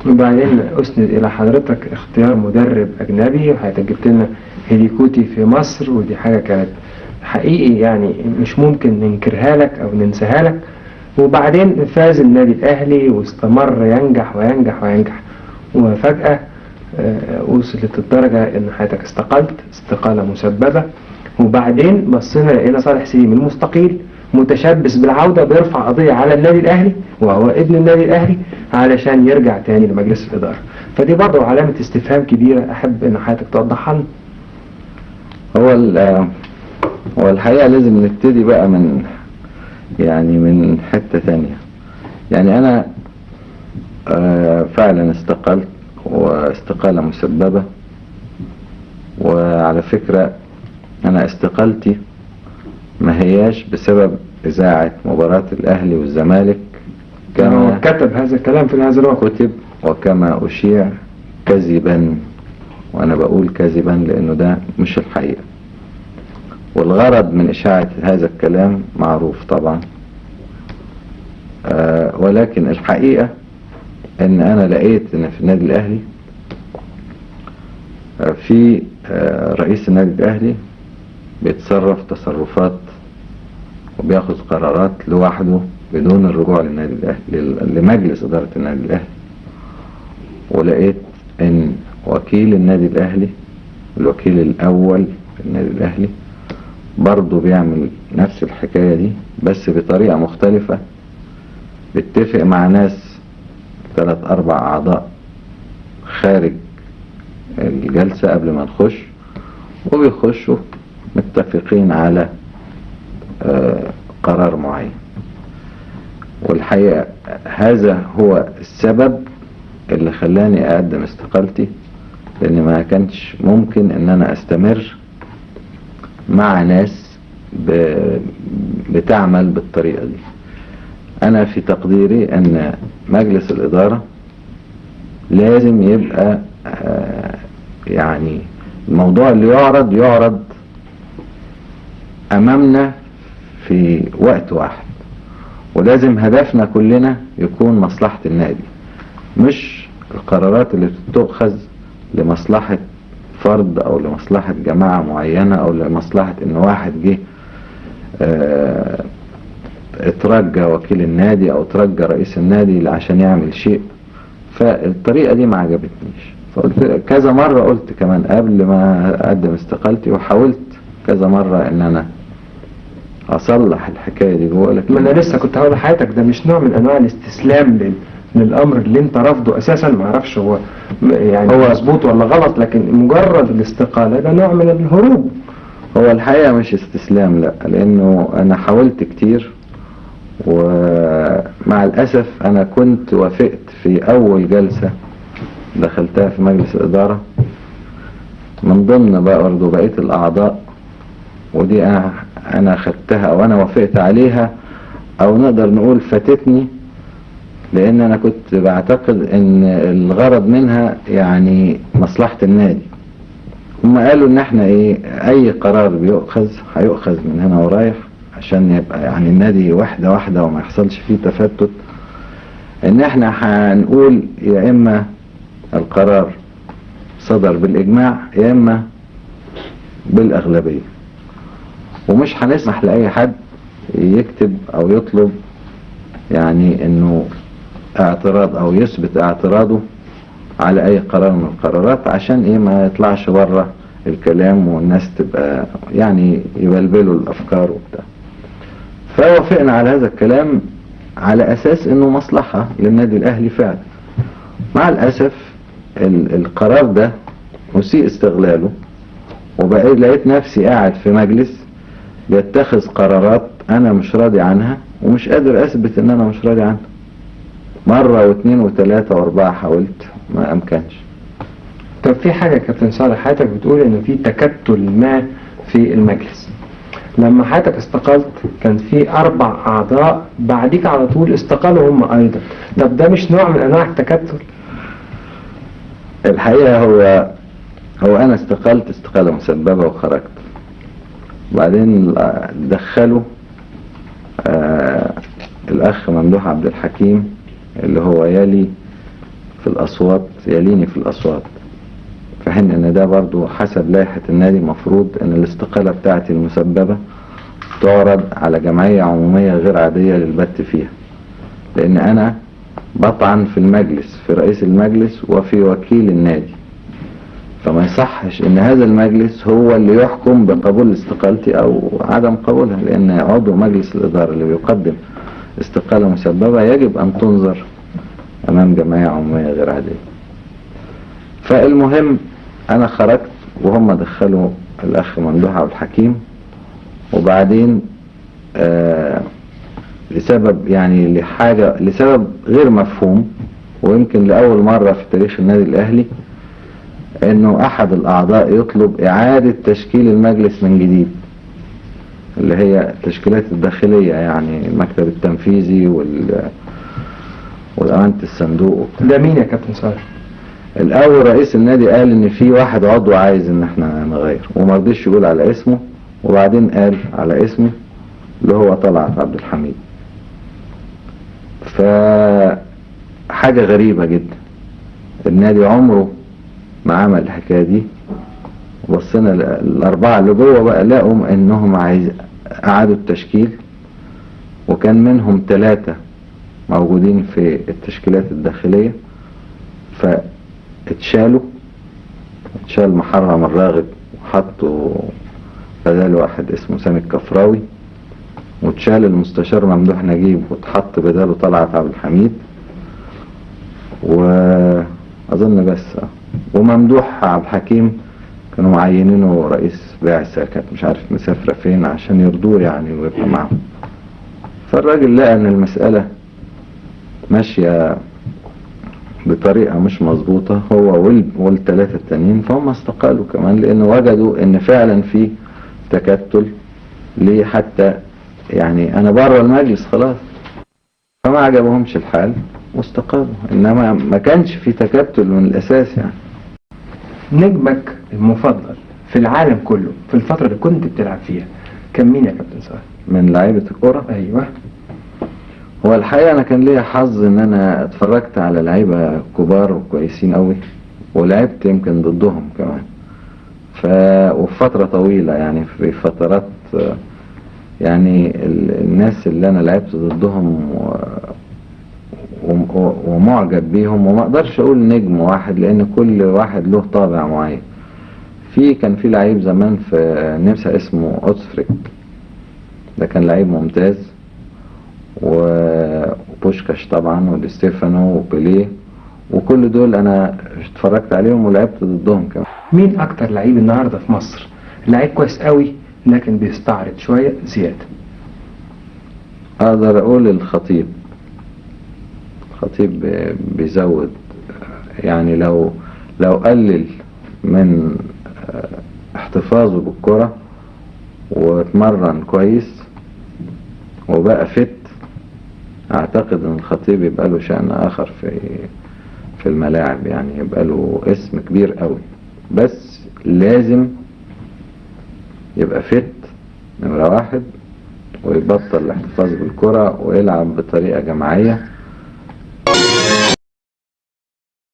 وبعدين أسند إلى حضرتك اختيار مدرب أجنبي، وحضرتك جبت لنا هيديكوتي في مصر، ودي حاجة كانت حقيقي يعني مش ممكن ننكرها لك أو ننساها لك. وبعدين فاز النادي الأهلي واستمر ينجح وينجح وينجح، وفجأة وصلت الدرجة إن حضرتك استقلت استقالة مسببة. وبعدين بصينا لقينا صالح سليم المستقيل متشبث بالعودة بيرفع قضية على النادي الأهلي وهو ابن النادي الأهلي علشان يرجع تاني لمجلس الإدارة. فدي برضه علامة استفهام كبيرة، أحب إن حضرتك توضحها لنا. هو الحقيقة لازم نبتدي بقى من حتة تانية. يعني أنا فعلا استقلت واستقالة مسببة. وعلى فكرة أنا استقالتي ما هياش بسبب إذاعة مباراة الأهلي والزمالك كما كتب هذا الكلام في هذا الوقت، كتب وكما أشيع كذبا، وأنا بقول كذبا لأنه ده مش الحقيقة. والغرض من إشاعة هذا الكلام معروف طبعا، ولكن الحقيقة ان انا لقيت ان في النادي الاهلي في رئيس النادي الاهلي بيتصرف تصرفات وبياخذ قرارات لوحده بدون الرجوع للنادي الاهلي لمجلس ادارة النادي الاهلي. ولقيت ان وكيل النادي الاهلي الوكيل الاول في النادي الاهلي برضه بيعمل نفس الحكاية دي بس بطريقة مختلفة، بيتفق مع ناس 3-4 أعضاء خارج الجلسة قبل ما نخش، وبيخشوا متفقين على قرار معين. والحقيقة هذا هو السبب اللي خلاني أقدم استقالتي، لأن ما كانش ممكن أن أنا أستمر مع ناس بتعمل بالطريقة دي. أنا في تقديري أن مجلس الإدارة لازم يبقى يعني الموضوع اللي يعرض أمامنا في وقت واحد، ولازم هدفنا كلنا يكون مصلحة النادي، مش القرارات اللي بتتخذ لمصلحة فرد أو لمصلحة جماعة معينة أو لمصلحة إن واحد جه اترجى وكيل النادي او اترجى رئيس النادي عشان يعمل شيء. فالطريقة دي ما عجبتنيش، فقلت كذا مرة، قلت كمان قبل ما اقدم استقالتي، وحاولت كذا مرة ان انا اصلح الحكاية دي جوه. لكن ما انا لسه كنت هقول لحضرتك ده مش نوع من انواع الاستسلام للامر اللي انت رافضه اساسا، ما اعرفش هو يعني هو مظبوط ولا غلط، لكن مجرد الاستقالة ده نوع من الهروب. هو الحقيقة مش استسلام، لا، لانه انا حاولت كتير، ومع الأسف أنا كنت وافقت في أول جلسة دخلتها في مجلس الإدارة من ضمن برضه بقية الأعضاء، ودي أنا خدتها أو أنا وافقت عليها، أو نقدر نقول فاتتني، لأن أنا كنت بعتقد أن الغرض منها يعني مصلحة النادي. هم قالوا أن احنا أي قرار بيؤخذ هيؤخذ من هنا ورايح عشان يبقى يعني النادي واحدة واحدة وما يحصلش فيه تفتت، ان احنا هنقول يا اما القرار صدر بالاجماع يا اما بالاغلبية، ومش هنسمح لاي حد يكتب او يطلب يعني انه اعتراض او يثبت اعتراضه على اي قرار من القرارات، عشان ما يطلعش بره الكلام والناس تبقى يعني يبلبلوا الافكار وبتاع. فوافقنا على هذا الكلام على اساس انه مصلحة للنادي الاهلي فعلا. مع الاسف القرار ده مسيء استغلاله، وبقيت لقيت نفسي قاعد في مجلس بيتخذ قرارات انا مش راضي عنها ومش قادر اثبت ان انا مش راضي عنها. مرة واثنين وثلاثة واربعة حاولت، ما امكنش. طب في حاجة يا كابتن صالح، حضرتك بتقول ان في تكتل ما في المجلس. لما حضرتك استقلت كان في 4 أعضاء بعديك على طول استقالوا هم أيضا، طب ده مش نوع من أنواع التكتل؟ الحقيقة هو أنا استقلت استقالة مسببة وخرجت، وبعدين دخلوا الأخ ممدوح عبد الحكيم اللي هو يلي في الأصوات يليني في الأصوات، في حين ان ده برضو حسب لائحة النادي مفروض ان الاستقالة بتاعتي المسببة تعرض على جمعية عمومية غير عادية للبت فيها، لان انا بطعن في المجلس، في رئيس المجلس وفي وكيل النادي، فما يصحش ان هذا المجلس هو اللي يحكم بقبول استقالتي او عدم قبولها، لان عضو مجلس الادارة اللي بيقدم استقالة مسببة يجب ان تنظر امام جمعية عمومية غير عادية. فالمهم انا خرجت وهم دخلوا الاخ ممدوح عبد الحكيم، وبعدين لسبب غير مفهوم، ويمكن لأول مرة في تاريخ النادي الأهلي انه احد الاعضاء يطلب اعادة تشكيل المجلس من جديد، اللي هي التشكيلات الداخلية، يعني المكتب التنفيذي والأمانة الصندوق. ده مين يا كابتن صالح؟ الاول رئيس النادي قال ان في واحد عضو عايز ان احنا نغير، وما رضيش يقول على اسمه، وبعدين قال على اسمه اللي هو طلعت عبد الحميد. فحاجة غريبة جدا، النادي عمره ما عمل الحكاية دي. وبصينا الاربعة اللي جوه بقى لقوا انهم اعادوا التشكيل، وكان منهم 3 موجودين في التشكيلات الداخلية، فاتشال محرم الراغب وحطوا بداله واحد اسمه سامي الكفراوي، واتشال المستشار ممدوح نجيب واتحط بداله طلعت عبد الحميد، واظن بس وممدوح عبد الحكيم كانوا معينينه رئيس بعثة، كانت مش عارف مسافرة فين عشان يرضوه يعني ويبقى معهم. فالراجل لقى ان المسألة ماشية بطريقة مش مظبوطة، هو وال3 التانيين، فهم استقالوا كمان، لانه وجدوا ان فعلا في تكتل ليه، حتى يعني انا بره المجلس خلاص، فما عجبهمش الحال واستقالوا، انما ما كانش في تكتل من الاساس يعني. نجمك المفضل في العالم كله في الفترة اللي كنت بتلعب فيها كان مين يا كابتن صالح؟ من لعيبة الكرة؟ ايوه. هو الحقيقة انا كان ليا حظ ان انا اتفرجت على لعيبة كبار وكويسين قوي، ولعبت يمكن ضدهم كمان، وفي فترة طويلة، يعني في فترات، يعني الناس اللي انا لعبت ضدهم ومعجب بيهم، وما اقدرش اقول نجم واحد لان كل واحد له طابع معين. كان في لعيب زمان في النمسا اسمه اوتسفريك، ده كان لعيب ممتاز، وبوشكاش طبعا ودي ستيفانو وبيليه، وكل دول انا اتفرجت عليهم ولعبت ضدهم كمان. مين اكتر لعيب النهارده في مصر لعيب كويس قوي لكن بيستعرض شوية زيادة؟ اقدر اقول الخطيب بيزود، يعني لو قلل من احتفاظه بالكرة واتمرن كويس وبقى فت، اعتقد ان الخطيب يبقى له شأن اخر في الملاعب، يعني يبقى له اسم كبير قوي، بس لازم يبقى فت نمرة 1، ويبطل الاحتفاظ بالكرة ويلعب بطريقة جماعية